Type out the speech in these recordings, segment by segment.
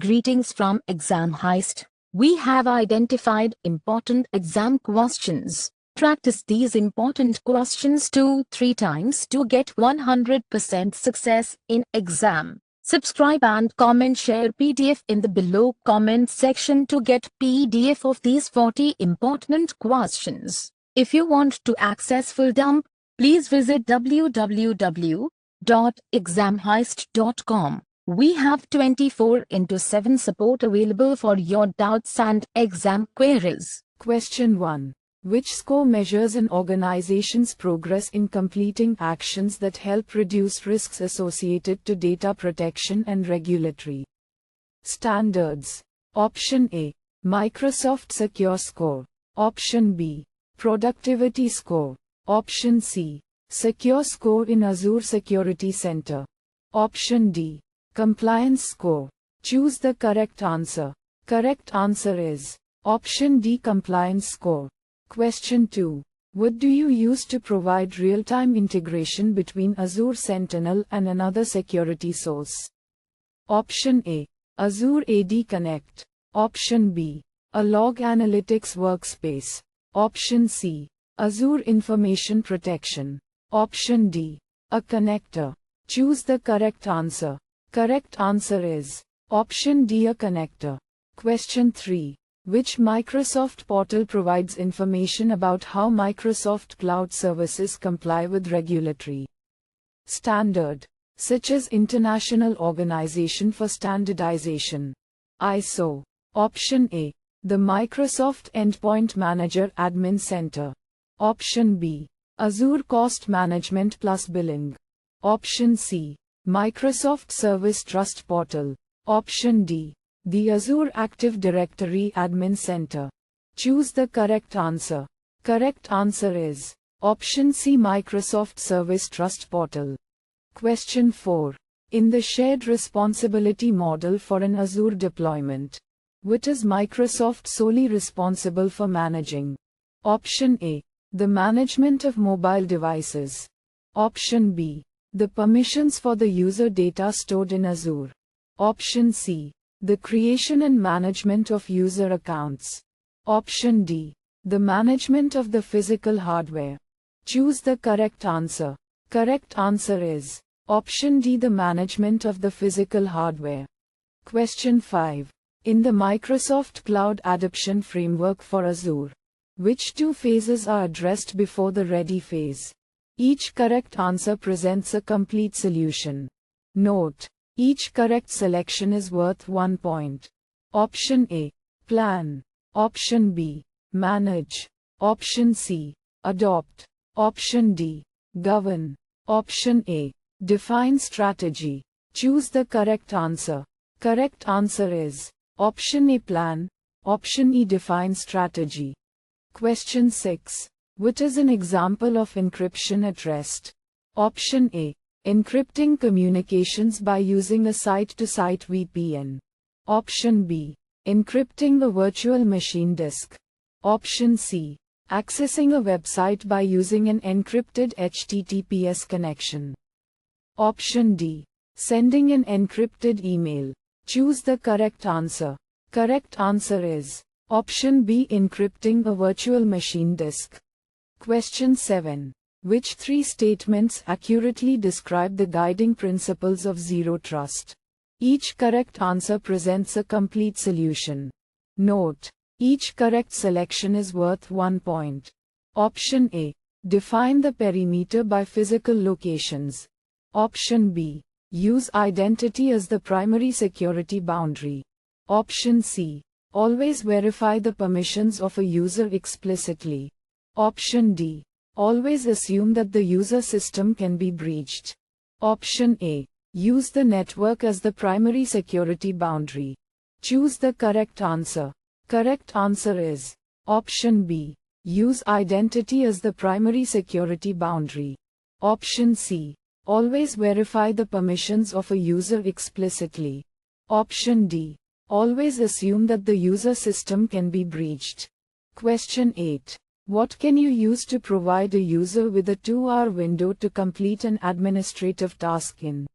Greetings from Exam Heist. We have identified important exam questions. Practice these important questions 2-3 times to get 100% success in exam. Subscribe and comment, share PDF in the below comment section to get PDF of these 40 important questions. If you want to access full dump, please visit www.examheist.com. We have 24/7 support available for your doubts and exam queries. Question 1. Which score measures an organization's progress in completing actions that help reduce risks associated to data protection and regulatory standards? Option A. Microsoft Secure Score. Option B. Productivity Score. Option C. Secure Score in Azure Security Center. Option D. Compliance Score. Choose the correct answer. Correct answer is Option D. Compliance Score. Question 2. What do you use to provide real-time integration between Azure Sentinel and another security source? Option A. Azure AD Connect. Option B. A log analytics workspace. Option C. Azure Information Protection. Option D. A connector. Choose the correct answer. Correct answer is Option D. A connector. Question 3. Which Microsoft portal provides information about how Microsoft Cloud services comply with regulatory standard, such as International Organization for Standardization, ISO? Option A. The Microsoft Endpoint Manager Admin Center. Option B. Azure Cost Management Plus Billing. Option C. Microsoft Service Trust Portal. Option D. The Azure Active Directory Admin Center. Choose the correct answer. Correct answer is Option C. Microsoft Service Trust Portal. Question 4. In the shared responsibility model for an Azure deployment, what is Microsoft solely responsible for managing? Option A. The management of mobile devices. Option B. The permissions for the user data stored in Azure. Option C. The creation and management of user accounts. Option D. The management of the physical hardware. Choose the correct answer. Correct answer is Option D. The management of the physical hardware. Question 5. In the Microsoft Cloud Adoption Framework for Azure, which two phases are addressed before the ready phase? Each correct answer presents a complete solution. Note: each correct selection is worth 1 point. Option A. Plan. Option B. Manage. Option C. Adopt. Option D. Govern. Option A. Define strategy. Choose the correct answer. Correct answer is Option A. Plan. Option E. Define strategy. Question 6. What is an example of encryption at rest? Option A. Encrypting communications by using a site-to-site VPN. Option B. Encrypting the virtual machine disk. Option C. Accessing a website by using an encrypted HTTPS connection. Option D. Sending an encrypted email. Choose the correct answer. Correct answer is Option B. Encrypting a virtual machine disk. Question 7. Which three statements accurately describe the guiding principles of Zero Trust? Each correct answer presents a complete solution. Note: each correct selection is worth 1 point. Option A. Define the perimeter by physical locations. Option B. Use identity as the primary security boundary. Option C. Always verify the permissions of a user explicitly. Option D. Always assume that the user system can be breached. Option A. Use the network as the primary security boundary. Choose the correct answer. Correct answer is Option B. Use identity as the primary security boundary. Option C. Always verify the permissions of a user explicitly. Option D. Always assume that the user system can be breached. Question 8. What can you use to provide a user with a 2-hour window to complete an administrative task in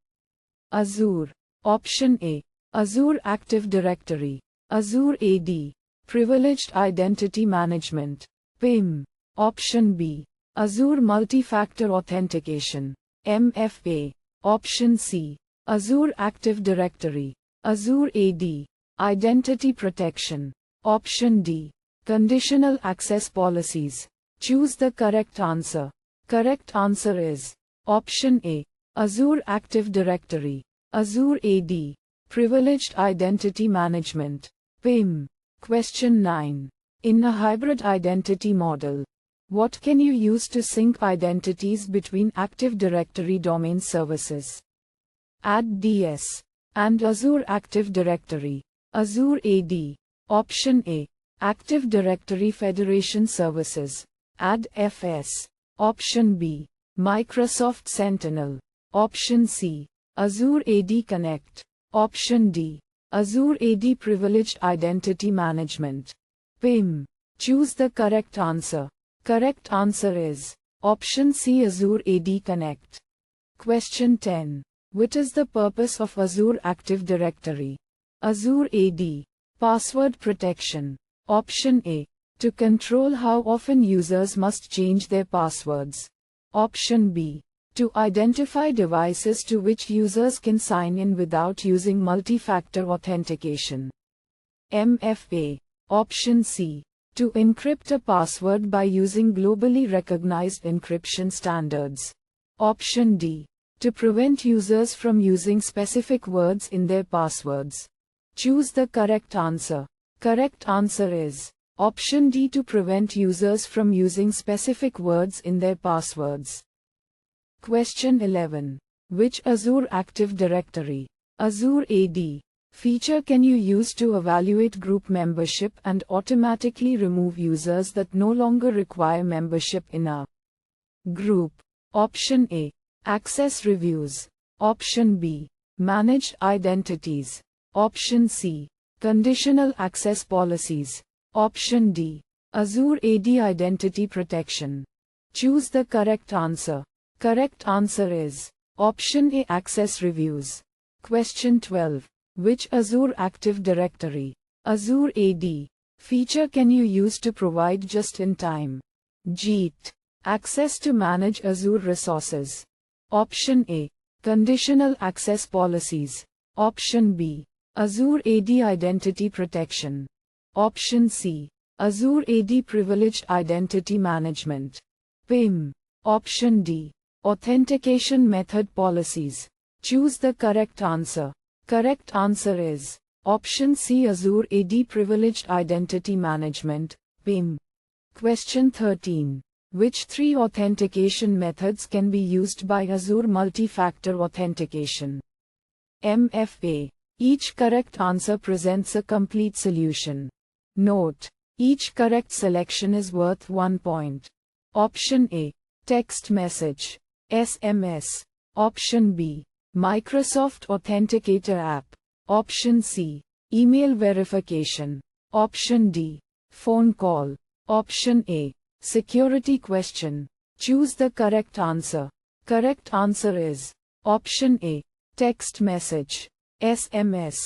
Azure? Option A. Azure Active Directory, Azure AD, Privileged Identity Management, PIM. Option B, Azure Multi-Factor Authentication, MFA. Option C, Azure Active Directory, Azure AD, Identity Protection. Option D, Conditional Access Policies. Choose the correct answer. Correct answer is Option A, Azure Active Directory, Azure AD, Privileged Identity Management, PIM. Question 9. In a hybrid identity model, what can you use to sync identities between Active Directory domain services? AddDS and Azure Active Directory, Azure AD. Option A, Active Directory Federation Services, AddFS. Option B, Microsoft Sentinel. Option C, Azure AD Connect. Option D, Azure AD Privileged Identity Management, PIM. Choose the correct answer. Correct answer is Option C, Azure AD Connect. Question 10. What is the purpose of Azure Active Directory? Azure AD. Password protection. Option A, to control how often users must change their passwords. Option B, to identify devices to which users can sign in without using multi-factor authentication. MFA. Option C, to encrypt a password by using globally recognized encryption standards. Option D, to prevent users from using specific words in their passwords. Choose the correct answer. Correct answer is Option D, to prevent users from using specific words in their passwords. Question 11. Which Azure Active Directory, Azure AD, feature can you use to evaluate group membership and automatically remove users that no longer require membership in a group? Option A, Access Reviews. Option B, Managed Identities. Option C, Conditional Access Policies. Option D, Azure AD Identity Protection. Choose the correct answer. Correct answer is Option A, Access Reviews. Question 12. Which Azure Active Directory, Azure AD, feature can you use to provide just-in-time JIT access to manage Azure resources? Option A, Conditional Access Policies. Option B, Azure AD Identity Protection. Option C, Azure AD Privileged Identity Management, PIM. Option D, Authentication Method Policies. Choose the correct answer. Correct answer is Option C, Azure AD Privileged Identity Management, PIM. Question 13. Which three authentication methods can be used by Azure Multi-Factor Authentication? MFA. Each correct answer presents a complete solution. Note: each correct selection is worth 1 point. Option A, text message, SMS. Option B, Microsoft Authenticator app. Option C, email verification. Option D, phone call. Option A, security question. Choose the correct answer. Correct answer is Option A, text message, SMS.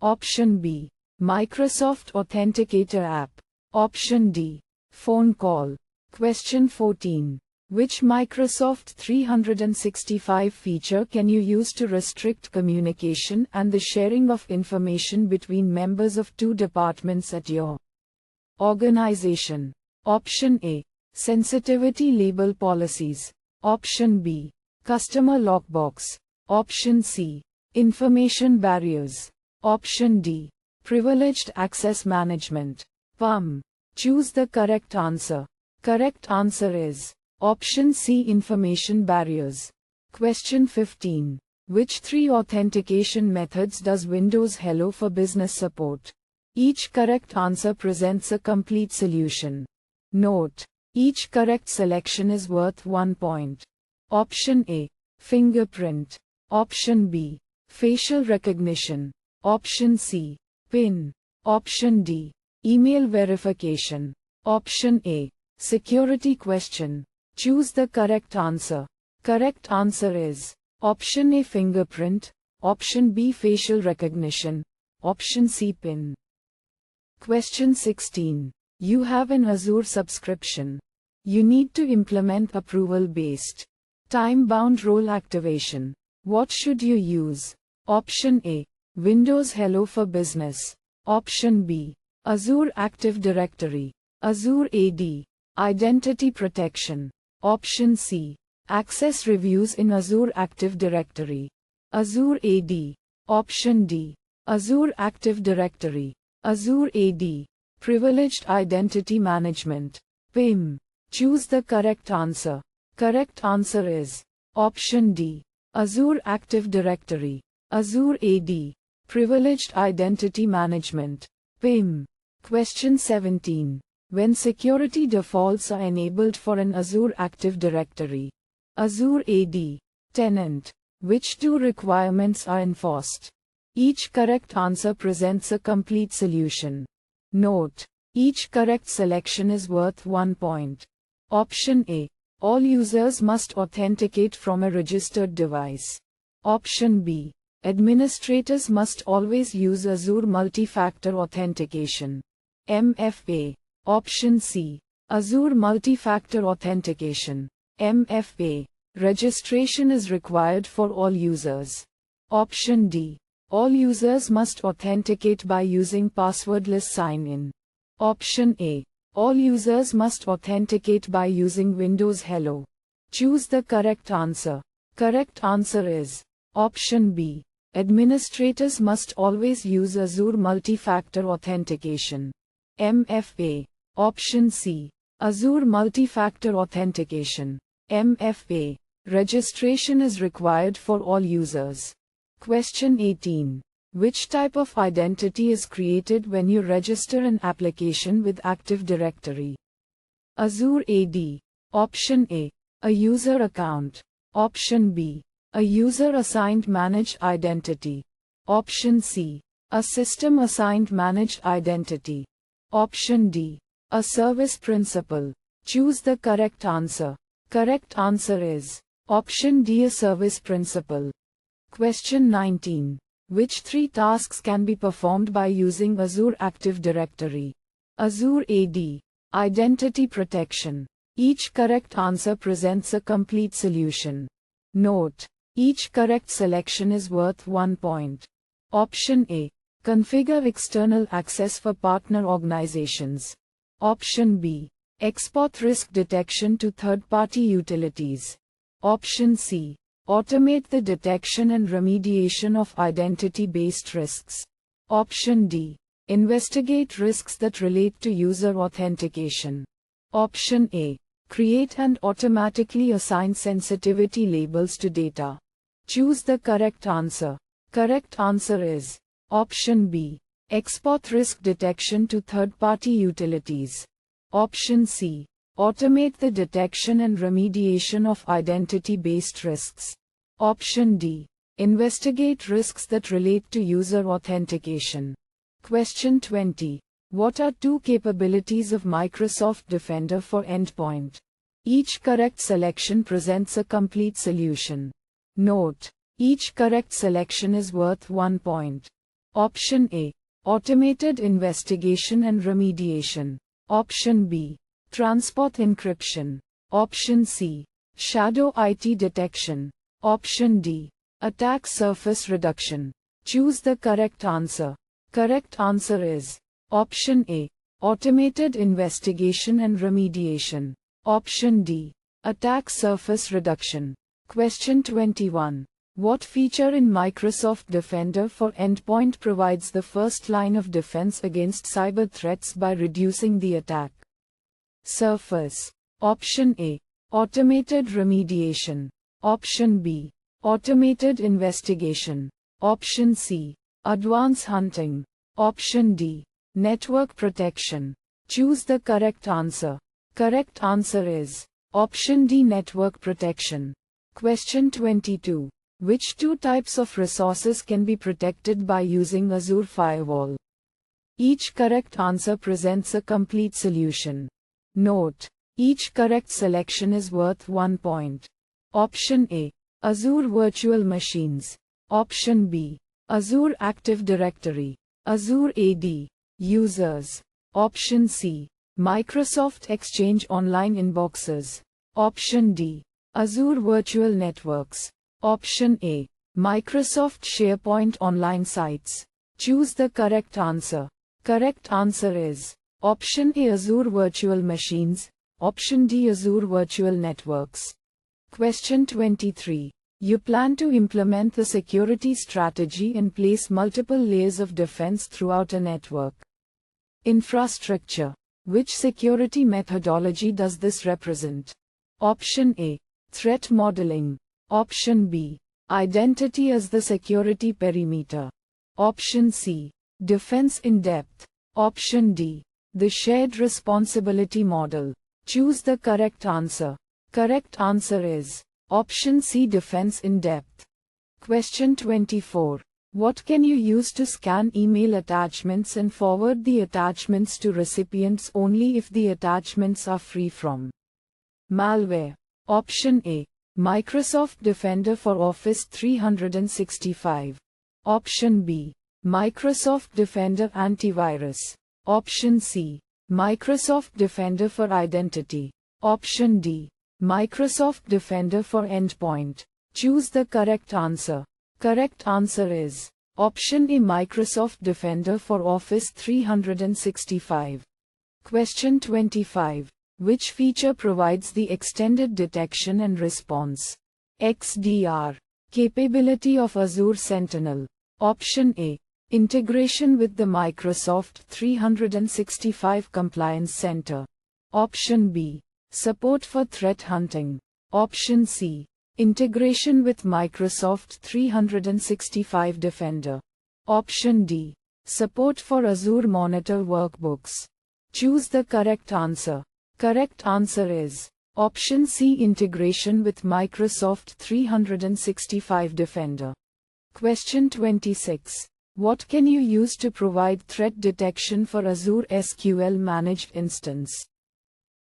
Option B, Microsoft Authenticator app. Option D, phone call. Question 14. Which Microsoft 365 feature can you use to restrict communication and the sharing of information between members of two departments at your organization? Option A, sensitivity label policies. Option B, customer lockbox. Option C, information barriers. Option D, privileged access management, PAM. Choose the correct answer. Correct answer is Option C, information barriers. Question 15. Which three authentication methods does Windows Hello for Business support? Each correct answer presents a complete solution. Note: each correct selection is worth 1 point. Option A, fingerprint. Option B, facial recognition. Option C, PIN. Option D, email verification. Option A, security question. Choose the correct answer. Correct answer is Option A, fingerprint. Option B, facial recognition. Option C PIN. Question 16. You have an Azure subscription. You need to implement approval-based, time-bound role activation. What should you use? Option A. Windows Hello for Business. Option B. Azure Active Directory. Azure AD. Identity Protection. Option C. Access Reviews in Azure Active Directory. Azure AD. Option D. Azure Active Directory. Azure AD. Privileged Identity Management. PIM. Choose the correct answer. Correct answer is Option D. Azure Active Directory. Azure AD. Privileged Identity Management. PIM. Question 17. When security defaults are enabled for an Azure Active Directory, Azure AD, tenant, which two requirements are enforced? Each correct answer presents a complete solution. Note: each correct selection is worth 1 point. Option A. All users must authenticate from a registered device. Option B. Administrators must always use Azure Multi-Factor Authentication. MFA. Option C. Azure Multi-Factor Authentication. MFA. Registration is required for all users. Option D. All users must authenticate by using passwordless sign-in. Option A. All users must authenticate by using Windows Hello. Choose the correct answer. Correct answer is Option B. Administrators must always use Azure Multi-Factor Authentication. MFA. Option C. Azure Multi-Factor Authentication. MFA. Registration is required for all users. Question 18. Which type of identity is created when you register an application with Active Directory? Azure AD. Option A. A user account. Option B. A user-assigned managed identity. Option C. A system-assigned managed identity. Option D. A service principal. Choose the correct answer. Correct answer is Option D. A service principal. Question 19. Which three tasks can be performed by using Azure Active Directory? Azure AD. Identity protection. Each correct answer presents a complete solution. Note: each correct selection is worth 1 point. Option A. Configure external access for partner organizations. Option B. Export risk detection to third-party utilities. Option C. Automate the detection and remediation of identity-based risks. Option D. Investigate risks that relate to user authentication. Option A. Create and automatically assign sensitivity labels to data. Choose the correct answer. Correct answer is Option B. Export risk detection to third-party utilities. Option C. Automate the detection and remediation of identity-based risks. Option D. Investigate risks that relate to user authentication. Question 20. What are two capabilities of Microsoft Defender for Endpoint? Each correct selection presents a complete solution. Note: each correct selection is worth 1 point. Option A. Automated investigation and remediation. Option B. Transport encryption. Option C. Shadow IT detection. Option D. Attack surface reduction. Choose the correct answer. Correct answer is Option A. Automated investigation and remediation. Option D. Attack surface reduction. Question 21. What feature in Microsoft Defender for Endpoint provides the first line of defense against cyber threats by reducing the attack surface? Option A. Automated remediation. Option B. Automated investigation. Option C. Advanced hunting. Option D. Network protection. Choose the correct answer. Correct answer is Option D. Network protection. Question 22. Which two types of resources can be protected by using Azure Firewall? Each correct answer presents a complete solution. Note: each correct selection is worth 1 point. Option A. Azure Virtual Machines. Option B. Azure Active Directory. Azure AD users. Option C, Microsoft Exchange Online Inboxes. Option D, Azure Virtual Networks. Option A, Microsoft SharePoint Online Sites. Choose the correct answer. Correct answer is Option A, Azure Virtual Machines. Option D, Azure Virtual Networks. Question 23. You plan to implement the security strategy and place multiple layers of defense throughout a network infrastructure. Which security methodology does this represent? Option A, threat modeling. Option B, identity as the security perimeter. Option C, defense in depth. Option D, the shared responsibility model. Choose the correct answer. Correct answer is Option C, defense in depth. Question 24. What can you use to scan email attachments and forward the attachments to recipients only if the attachments are free from malware? Option A, Microsoft Defender for Office 365. Option B, Microsoft Defender Antivirus. Option C, Microsoft Defender for Identity. Option D, Microsoft Defender for Endpoint. Choose the correct answer. Correct answer is Option A, Microsoft Defender for Office 365. Question 25. Which feature provides the extended detection and response (XDR) capability of Azure Sentinel? Option A, integration with the Microsoft 365 Compliance Center. Option B, support for threat hunting. Option C, integration with Microsoft 365 Defender. Option D, support for Azure Monitor workbooks. Choose the correct answer. Correct answer is Option C, integration with Microsoft 365 Defender. Question 26. What can you use to provide threat detection for Azure SQL Managed Instance?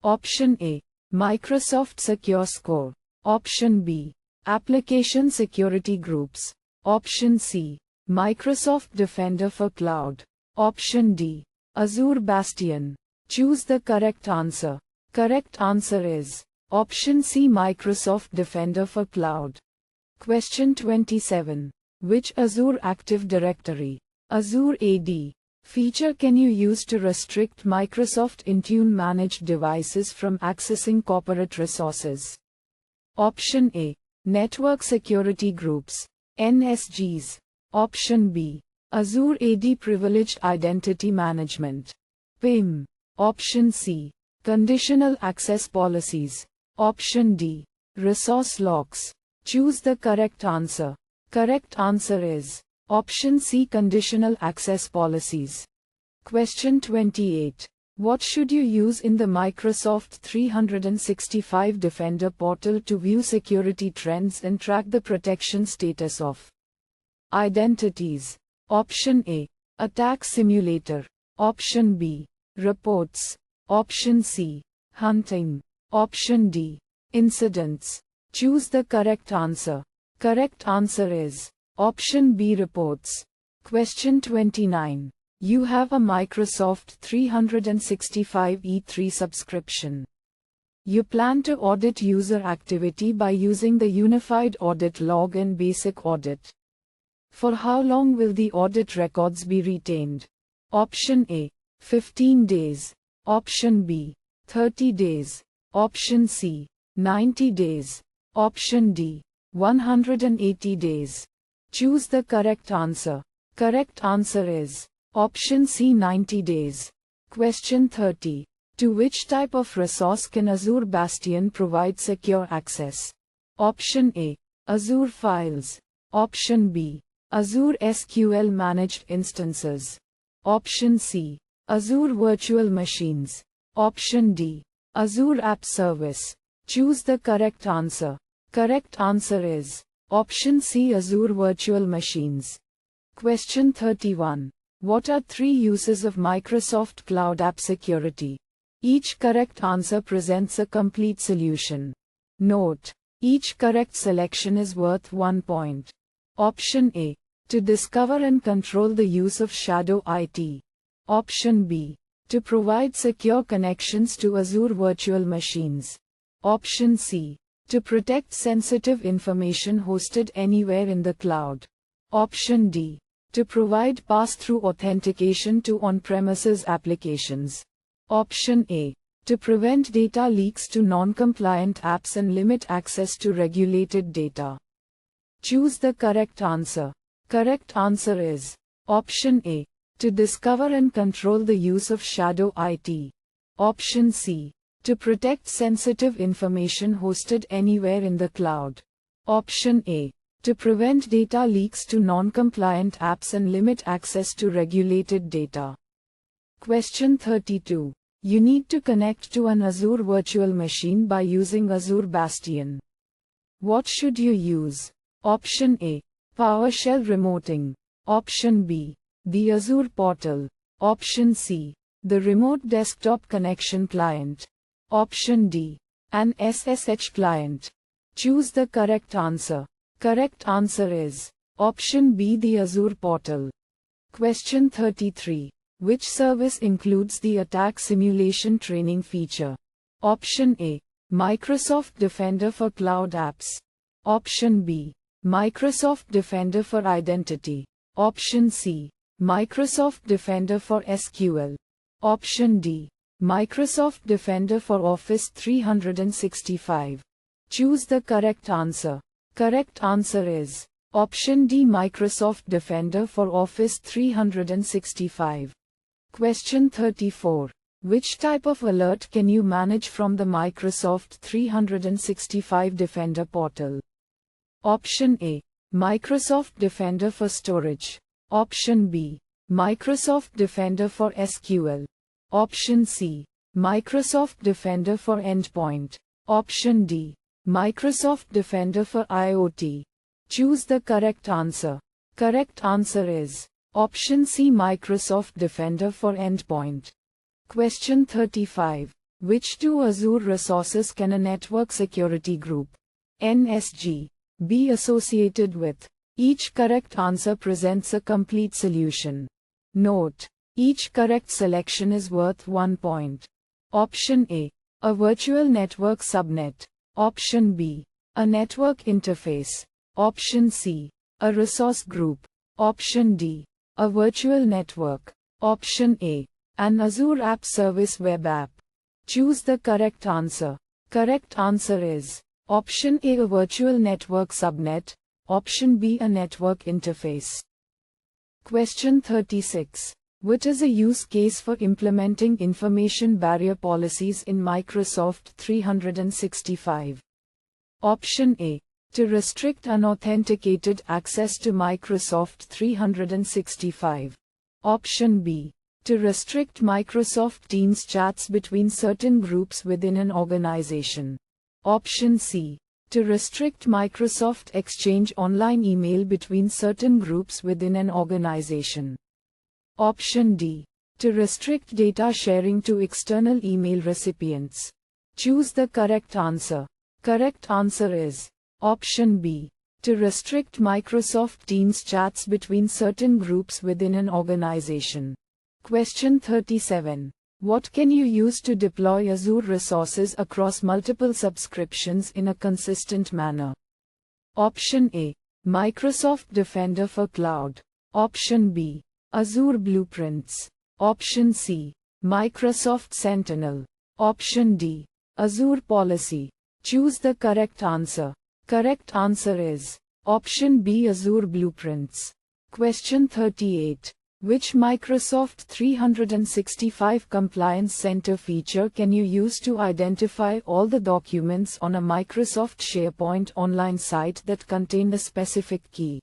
Option A, Microsoft Secure Score. Option B, Application Security Groups. Option C, Microsoft Defender for Cloud. Option D, Azure Bastion. Choose the correct answer. Correct answer is Option C, Microsoft Defender for Cloud. Question 27. Which Azure Active Directory, Azure AD, feature can you use to restrict Microsoft Intune managed devices from accessing corporate resources? Option A, Network Security Groups, NSGs. Option B, Azure AD Privileged Identity Management, PIM. Option C, Conditional Access Policies. Option D, Resource Locks. Choose the correct answer. Correct answer is Option C, Conditional Access Policies. Question 28. What should you use in the Microsoft 365 Defender portal to view security trends and track the protection status of identities? Option A, Attack Simulator. Option B, Reports. Option C, Hunting. Option D, Incidents. Choose the correct answer. Correct answer is Option B, Reports. Question 29. You have a Microsoft 365 E3 subscription. You plan to audit user activity by using the Unified Audit Log and Basic Audit. For how long will the audit records be retained? Option A, 15 days. Option B, 30 days. Option C, 90 days. Option D, 180 days. Choose the correct answer. Correct answer is Option C, 90 days. Question 30. To which type of resource can Azure Bastion provide secure access? Option A, Azure Files. Option B, Azure SQL Managed Instances. Option C, Azure Virtual Machines. Option D, Azure App Service. Choose the correct answer. Correct answer is Option C, Azure Virtual Machines. Question 31. What are 3 uses of Microsoft Cloud App Security? Each correct answer presents a complete solution. Note: each correct selection is worth 1 point. Option A, To discover and control the use of shadow IT. Option B. To provide secure connections to Azure virtual machines. Option C. To protect sensitive information hosted anywhere in the cloud. Option D. To provide pass-through authentication to on-premises applications. Option A. To prevent data leaks to non-compliant apps and limit access to regulated data. Choose the correct answer. Correct answer is Option A. To discover and control the use of shadow IT. Option C. To protect sensitive information hosted anywhere in the cloud. Option A. To prevent data leaks to non-compliant apps and limit access to regulated data. Question 32. You need to connect to an Azure virtual machine by using Azure Bastion. What should you use? Option A. PowerShell remoting. Option B. The Azure portal. Option C. The remote desktop connection client. Option D. An SSH client. Choose the correct answer. Correct answer is Option B, the Azure portal. Question 33. Which service includes the attack simulation training feature? Option A. Microsoft Defender for Cloud Apps. Option B. Microsoft Defender for Identity. Option C. Microsoft Defender for SQL. Option D. Microsoft Defender for Office 365. Choose the correct answer. Correct answer is Option D, Microsoft Defender for Office 365. Question 34. Which type of alert can you manage from the Microsoft 365 Defender portal? Option A. Microsoft Defender for Storage. Option B. Microsoft Defender for SQL. Option C. Microsoft Defender for Endpoint. Option D. Microsoft Defender for IoT. Choose the correct answer. Correct answer is Option C, Microsoft Defender for Endpoint. Question 35. Which two Azure resources can a network security group, NSG, be associated with? Each correct answer presents a complete solution. Note: each correct selection is worth 1 point. Option A. A virtual network subnet. Option B. A network interface. Option C. A resource group. Option D. A virtual network. Option A. An Azure App Service web app. Choose the correct answer. Correct answer is Option A, a virtual network subnet. Option B, a network interface. Question 36. What is a use case for implementing information barrier policies in Microsoft 365? Option A. To restrict unauthenticated access to Microsoft 365. Option B. To restrict Microsoft Teams chats between certain groups within an organization. Option C. To restrict Microsoft Exchange online email between certain groups within an organization. Option D. To restrict data sharing to external email recipients. Choose the correct answer. Correct answer is Option B. To restrict Microsoft Teams chats between certain groups within an organization. Question 37. What can you use to deploy Azure resources across multiple subscriptions in a consistent manner? Option A. Microsoft Defender for Cloud. Option B. Azure Blueprints. Option C. Microsoft Sentinel. Option D. Azure Policy. Choose the correct answer. Correct answer is Option B, Azure Blueprints. Question 38. Which Microsoft 365 Compliance Center feature can you use to identify all the documents on a Microsoft SharePoint online site that contain a specific key?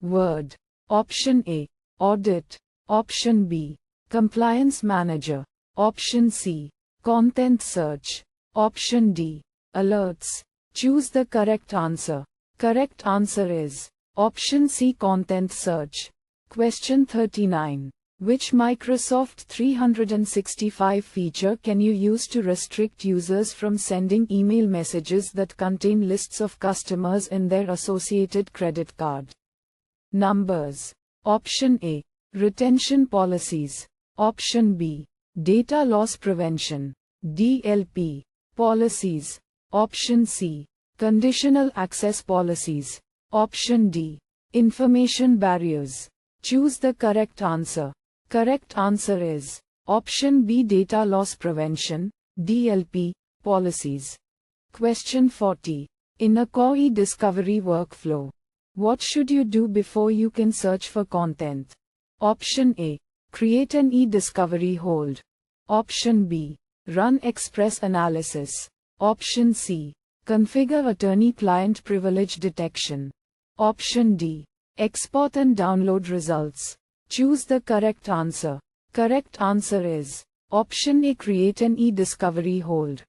Word. Option A. Audit. Option B. Compliance Manager. Option C. Content Search. Option D. Alerts. Choose the correct answer. Correct answer is Option C, Content Search. Question 39. Which Microsoft 365 feature can you use to restrict users from sending email messages that contain lists of customers and their associated credit card? Numbers. Option A. Retention policies. Option B. Data loss prevention. DLP. Policies. Option C. Conditional access policies. Option D. Information barriers. Choose the correct answer. Correct answer is option B. Data loss prevention, DLP, policies. Question 40. In a core e-discovery workflow, what should you do before you can search for content? Option A. Create an e-discovery hold. Option B. Run express analysis. Option C. Configure attorney-client privilege detection. Option D. Export and download results. Choose the correct answer. Correct answer is option A. Create an e-discovery hold.